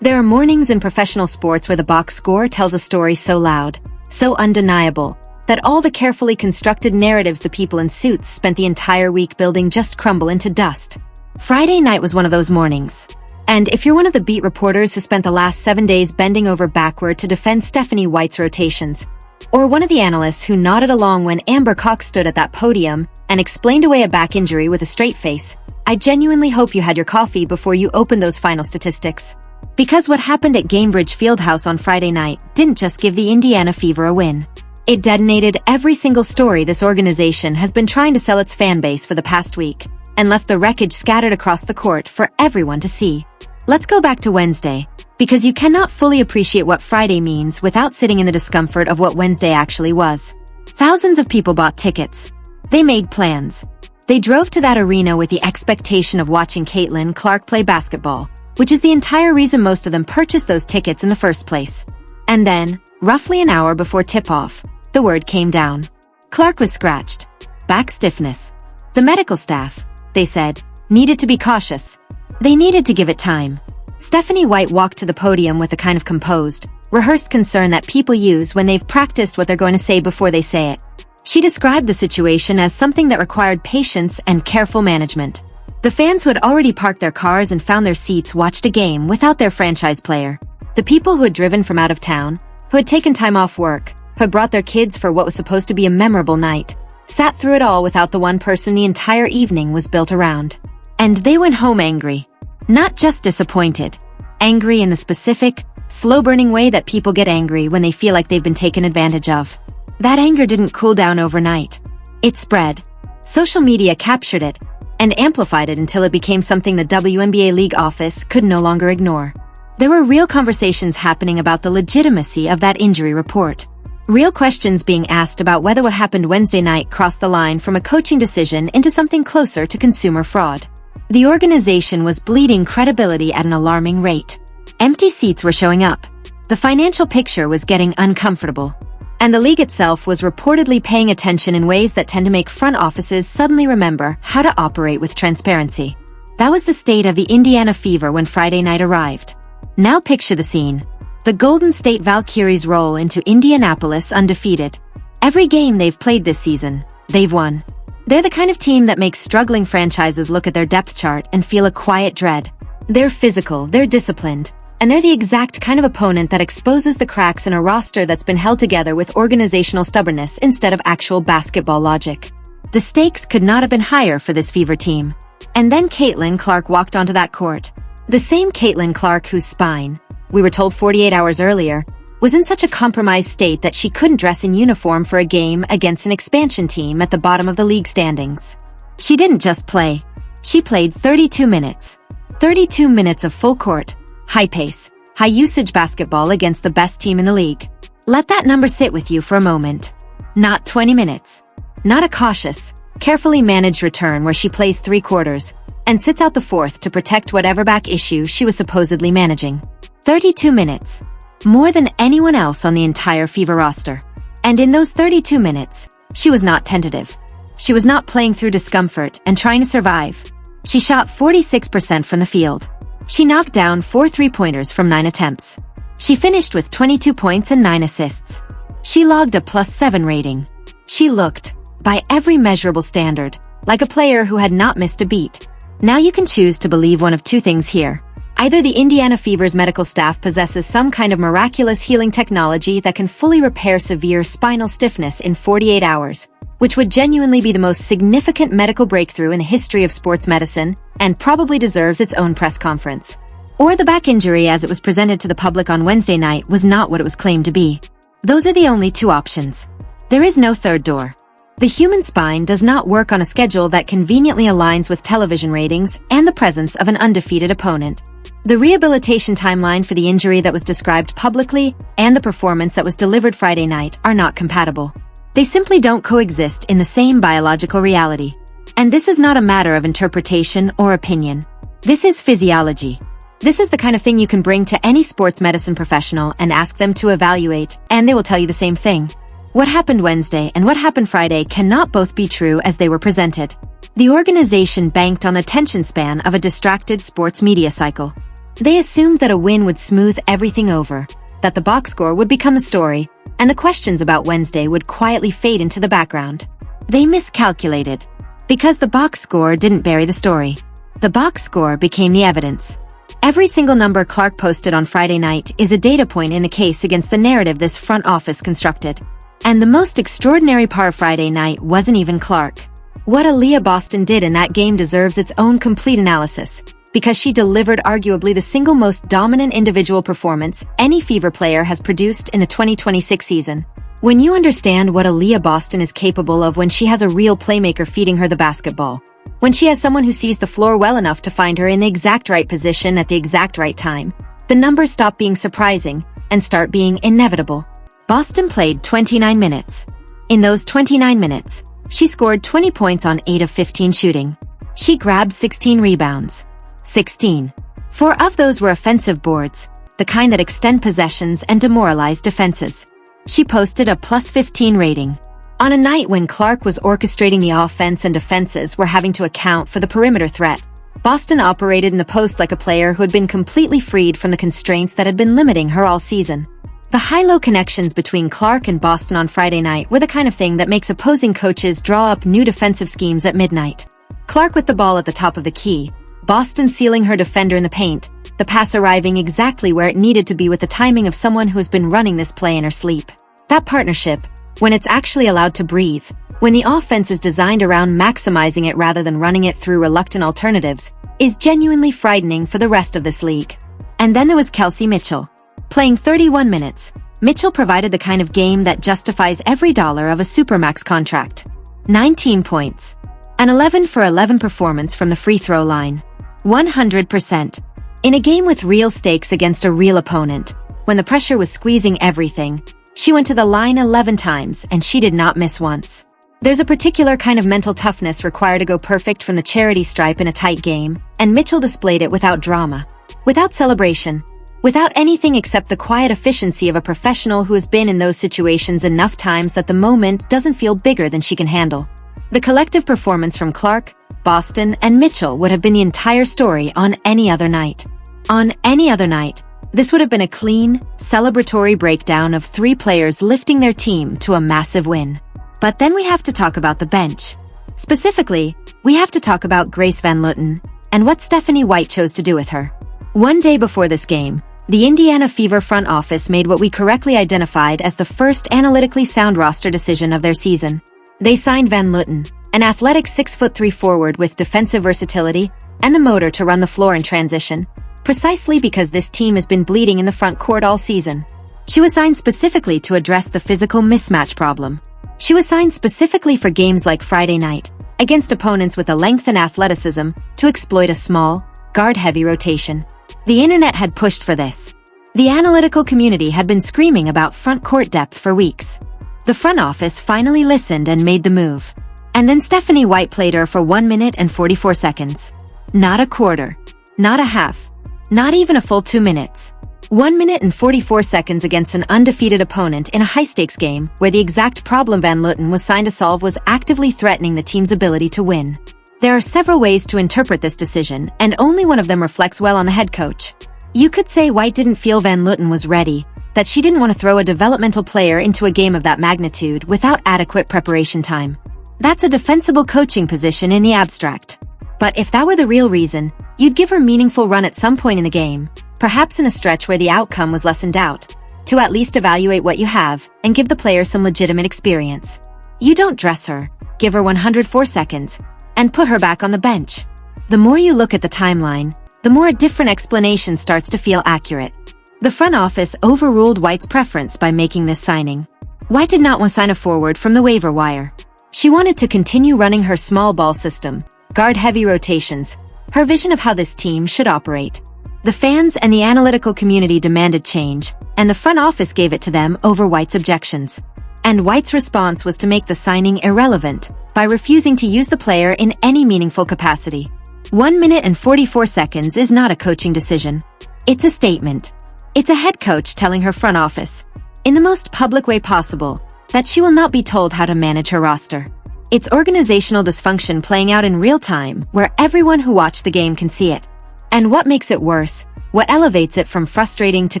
There are mornings in professional sports where the box score tells a story so loud, so undeniable, that all the carefully constructed narratives the people in suits spent the entire week building just crumble into dust. Friday night was one of those mornings. And if you're one of the beat reporters who spent the last 7 days bending over backward to defend Stephanie White's rotations, or one of the analysts who nodded along when Amber Cox stood at that podium and explained away a back injury with a straight face, I genuinely hope you had your coffee before you opened those final statistics. Because what happened at Gamebridge Fieldhouse on Friday night didn't just give the Indiana Fever a win. It detonated every single story this organization has been trying to sell its fan base for the past week, and left the wreckage scattered across the court for everyone to see. Let's go back to Wednesday, because you cannot fully appreciate what Friday means without sitting in the discomfort of what Wednesday actually was. Thousands of people bought tickets. They made plans. They drove to that arena with the expectation of watching Caitlin Clark play basketball, which is the entire reason most of them purchased those tickets in the first place. And then, roughly an hour before tip-off, the word came down. Clark was scratched. Back stiffness. The medical staff, they said, needed to be cautious. They needed to give it time. Stephanie White walked to the podium with a kind of composed, rehearsed concern that people use when they've practiced what they're going to say before they say it. She described the situation as something that required patience and careful management. The fans who had already parked their cars and found their seats watched a game without their franchise player. The people who had driven from out of town, who had taken time off work, who had brought their kids for what was supposed to be a memorable night, sat through it all without the one person the entire evening was built around. And they went home angry. Not just disappointed. Angry in the specific, slow-burning way that people get angry when they feel like they've been taken advantage of. That anger didn't cool down overnight. It spread. Social media captured it, and amplified it until it became something the WNBA league office could no longer ignore. There were real conversations happening about the legitimacy of that injury report. Real questions being asked about whether what happened Wednesday night crossed the line from a coaching decision into something closer to consumer fraud. The organization was bleeding credibility at an alarming rate. Empty seats were showing up. The financial picture was getting uncomfortable. And the league itself was reportedly paying attention in ways that tend to make front offices suddenly remember how to operate with transparency. That was the state of the Indiana Fever when Friday night arrived. Now picture the scene. The Golden State Valkyries roll into Indianapolis undefeated. Every game they've played this season, they've won. They're the kind of team that makes struggling franchises look at their depth chart and feel a quiet dread. They're physical, they're disciplined, and they're the exact kind of opponent that exposes the cracks in a roster that's been held together with organizational stubbornness instead of actual basketball logic. The stakes could not have been higher for this Fever team. And then Caitlin Clark walked onto that court. The same Caitlin Clark whose spine, we were told 48 hours earlier, was in such a compromised state that she couldn't dress in uniform for a game against an expansion team at the bottom of the league standings. She didn't just play. She played 32 minutes. 32 minutes of full court, high pace, high usage basketball against the best team in the league. Let that number sit with you for a moment. Not 20 minutes. Not a cautious, carefully managed return where she plays 3 quarters and sits out the 4th to protect whatever back issue she was supposedly managing. 32 minutes. More than anyone else on the entire Fever roster. And in those 32 minutes, she was not tentative. She was not playing through discomfort and trying to survive. She shot 46% from the field. She knocked down 4 3-pointers from 9 attempts. She finished with 22 points and 9 assists. She logged a +7 rating. She looked, by every measurable standard, like a player who had not missed a beat. Now you can choose to believe one of two things here. Either the Indiana Fever's medical staff possesses some kind of miraculous healing technology that can fully repair severe spinal stiffness in 48 hours, which would genuinely be the most significant medical breakthrough in the history of sports medicine and probably deserves its own press conference. Or the back injury as it was presented to the public on Wednesday night was not what it was claimed to be. Those are the only two options. There is no third door. The human spine does not work on a schedule that conveniently aligns with television ratings and the presence of an undefeated opponent. The rehabilitation timeline for the injury that was described publicly and the performance that was delivered Friday night are not compatible. They simply don't coexist in the same biological reality. And this is not a matter of interpretation or opinion. This is physiology. This is the kind of thing you can bring to any sports medicine professional and ask them to evaluate, and they will tell you the same thing. What happened Wednesday and what happened Friday cannot both be true as they were presented. The organization banked on the attention span of a distracted sports media cycle. They assumed that a win would smooth everything over, that the box score would become a story, and the questions about Wednesday would quietly fade into the background. They miscalculated. Because the box score didn't bury the story. The box score became the evidence. Every single number Clark posted on Friday night is a data point in the case against the narrative this front office constructed. And the most extraordinary part of Friday night wasn't even Clark. What Aaliyah Boston did in that game deserves its own complete analysis, because she delivered arguably the single most dominant individual performance any Fever player has produced in the 2026 season. When you understand what Aaliyah Boston is capable of when she has a real playmaker feeding her the basketball, when she has someone who sees the floor well enough to find her in the exact right position at the exact right time, the numbers stop being surprising and start being inevitable. Boston played 29 minutes. In those 29 minutes, she scored 20 points on 8 of 15 shooting. She grabbed 16 rebounds. 16. 4 of those were offensive boards, the kind that extend possessions and demoralize defenses. She posted a +15 rating. On a night when Clark was orchestrating the offense and defenses were having to account for the perimeter threat, Boston operated in the post like a player who had been completely freed from the constraints that had been limiting her all season. The high-low connections between Clark and Boston on Friday night were the kind of thing that makes opposing coaches draw up new defensive schemes at midnight. Clark with the ball at the top of the key, Boston sealing her defender in the paint, the pass arriving exactly where it needed to be with the timing of someone who has been running this play in her sleep. That partnership, when it's actually allowed to breathe, when the offense is designed around maximizing it rather than running it through reluctant alternatives, is genuinely frightening for the rest of this league. And then there was Kelsey Mitchell. Playing 31 minutes, Mitchell provided the kind of game that justifies every dollar of a Supermax contract. 19 points. An 11 for 11 performance from the free throw line. 100%. In a game with real stakes against a real opponent, when the pressure was squeezing everything, she went to the line 11 times and she did not miss once. There's a particular kind of mental toughness required to go perfect from the charity stripe in a tight game, and Mitchell displayed it without drama, without celebration, without anything except the quiet efficiency of a professional who has been in those situations enough times that the moment doesn't feel bigger than she can handle. The collective performance from Clark, Boston, and Mitchell would have been the entire story on any other night. On any other night, this would have been a clean, celebratory breakdown of 3 players lifting their team to a massive win. But then we have to talk about the bench. Specifically, we have to talk about Grace Van Looten and what Stephanie White chose to do with her. One day before this game, the Indiana Fever front office made what we correctly identified as the first analytically sound roster decision of their season. They signed Van Looten, an athletic 6'3" forward with defensive versatility and the motor to run the floor in transition, precisely because this team has been bleeding in the front court all season. She was signed specifically to address the physical mismatch problem. She was signed specifically for games like Friday night, against opponents with the length and athleticism to exploit a small, guard-heavy rotation. The internet had pushed for this. The analytical community had been screaming about front court depth for weeks. The front office finally listened and made the move. And then Stephanie White played her for 1 minute and 44 seconds. Not a quarter. Not a half. Not even a full 2 minutes. 1 minute and 44 seconds against an undefeated opponent in a high-stakes game where the exact problem Van Looten was signed to solve was actively threatening the team's ability to win. There are several ways to interpret this decision, and only one of them reflects well on the head coach. You could say White didn't feel Van Looten was ready, that she didn't want to throw a developmental player into a game of that magnitude without adequate preparation time. That's a defensible coaching position in the abstract. But if that were the real reason, you'd give her meaningful run at some point in the game, perhaps in a stretch where the outcome was less in doubt, to at least evaluate what you have and give the player some legitimate experience. You don't dress her, give her 104 seconds, and put her back on the bench. The more you look at the timeline, the more a different explanation starts to feel accurate. The front office overruled White's preference by making this signing. White did not want to sign a forward from the waiver wire. She wanted to continue running her small ball system, guard-heavy rotations, her vision of how this team should operate. The fans and the analytical community demanded change, and the front office gave it to them over White's objections. And White's response was to make the signing irrelevant by refusing to use the player in any meaningful capacity. 1 minute and 44 seconds is not a coaching decision. It's a statement. It's a head coach telling her front office, in the most public way possible, that she will not be told how to manage her roster. It's organizational dysfunction playing out in real time where everyone who watched the game can see it. And what makes it worse, what elevates it from frustrating to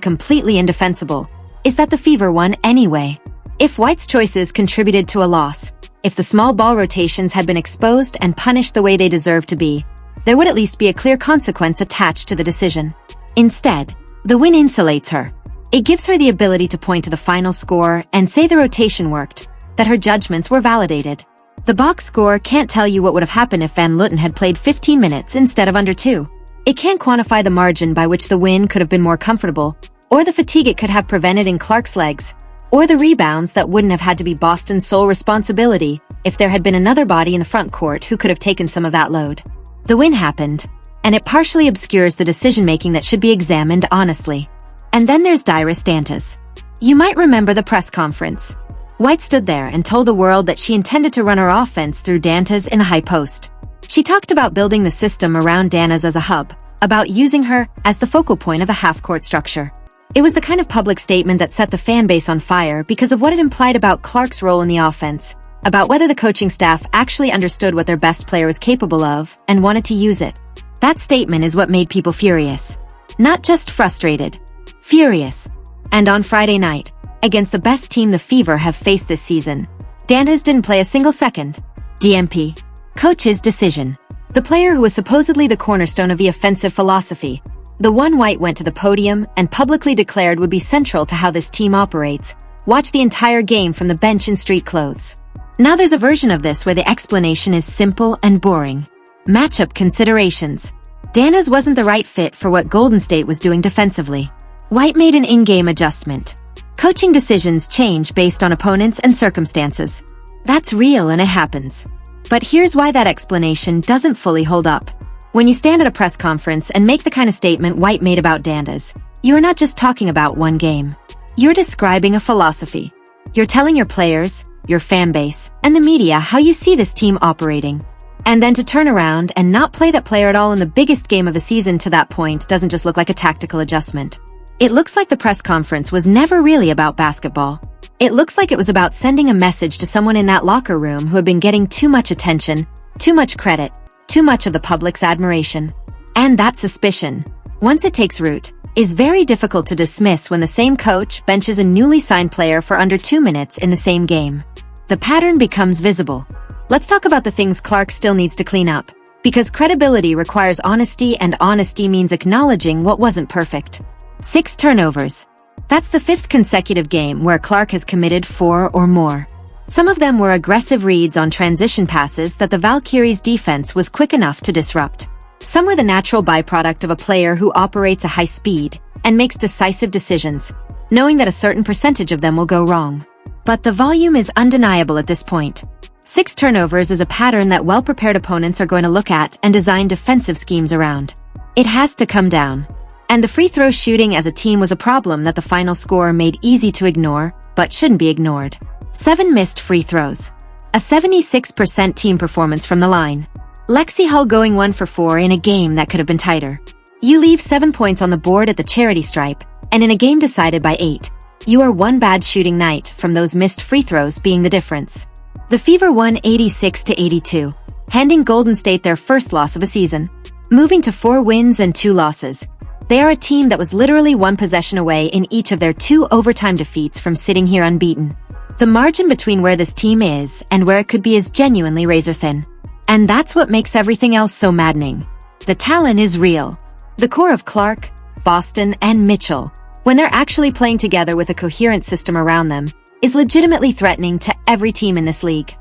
completely indefensible, is that the Fever won anyway. If White's choices contributed to a loss, if the small ball rotations had been exposed and punished the way they deserved to be, there would at least be a clear consequence attached to the decision. Instead, the win insulates her. It gives her the ability to point to the final score and say the rotation worked, that her judgments were validated. The box score can't tell you what would have happened if Van Lutten had played 15 minutes instead of under 2. It can't quantify the margin by which the win could have been more comfortable, or the fatigue it could have prevented in Clark's legs, or the rebounds that wouldn't have had to be Boston's sole responsibility if there had been another body in the front court who could have taken some of that load. The win happened, and it partially obscures the decision-making that should be examined honestly. And then there's Iris Dantas. You might remember the press conference. White stood there and told the world that she intended to run her offense through Dantas in a high post. She talked about building the system around Dantas as a hub, about using her as the focal point of a half-court structure. It was the kind of public statement that set the fan base on fire because of what it implied about Clark's role in the offense, about whether the coaching staff actually understood what their best player was capable of and wanted to use it. That statement is what made people furious. Not just frustrated. Furious. And on Friday night, against the best team the Fever have faced this season, Dantas didn't play a single second. DMP. Coach's decision. The player who was supposedly the cornerstone of the offensive philosophy, the one White went to the podium and publicly declared would be central to how this team operates, watched the entire game from the bench in street clothes. Now there's a version of this where the explanation is simple and boring. Matchup considerations. Dantas wasn't the right fit for what Golden State was doing defensively. White made an in-game adjustment. Coaching decisions change based on opponents and circumstances. That's real and it happens. But here's why that explanation doesn't fully hold up. When you stand at a press conference and make the kind of statement White made about Dantas, you're not just talking about one game. You're describing a philosophy. You're telling your players, your fan base, and the media how you see this team operating. And then to turn around and not play that player at all in the biggest game of the season to that point doesn't just look like a tactical adjustment. It looks like the press conference was never really about basketball. It looks like it was about sending a message to someone in that locker room who had been getting too much attention, too much credit, too much of the public's admiration. And that suspicion, once it takes root, is very difficult to dismiss when the same coach benches a newly signed player for under 2 minutes in the same game. The pattern becomes visible. Let's talk about the things Clark still needs to clean up, because credibility requires honesty and honesty means acknowledging what wasn't perfect. 6 turnovers. That's the 5th consecutive game where Clark has committed 4 or more. Some of them were aggressive reads on transition passes that the Valkyries' defense was quick enough to disrupt. Some were the natural byproduct of a player who operates at high speed and makes decisive decisions, knowing that a certain percentage of them will go wrong. But the volume is undeniable at this point. 6 turnovers is a pattern that well-prepared opponents are going to look at and design defensive schemes around. It has to come down. And the free throw shooting as a team was a problem that the final score made easy to ignore, but shouldn't be ignored. 7 missed free throws. A 76% team performance from the line. Lexi Hull going 1 for 4 in a game that could have been tighter. You leave 7 points on the board at the charity stripe, and in a game decided by 8, you are one bad shooting night from those missed free throws being the difference. The Fever won 86-82, handing Golden State their first loss of the season. Moving to 4 wins and 2 losses. They are a team that was literally 1 possession away in each of their 2 overtime defeats from sitting here unbeaten. The margin between where this team is and where it could be is genuinely razor-thin. And that's what makes everything else so maddening. The talent is real. The core of Clark, Boston, and Mitchell, when they're actually playing together with a coherent system around them, is legitimately threatening to every team in this league.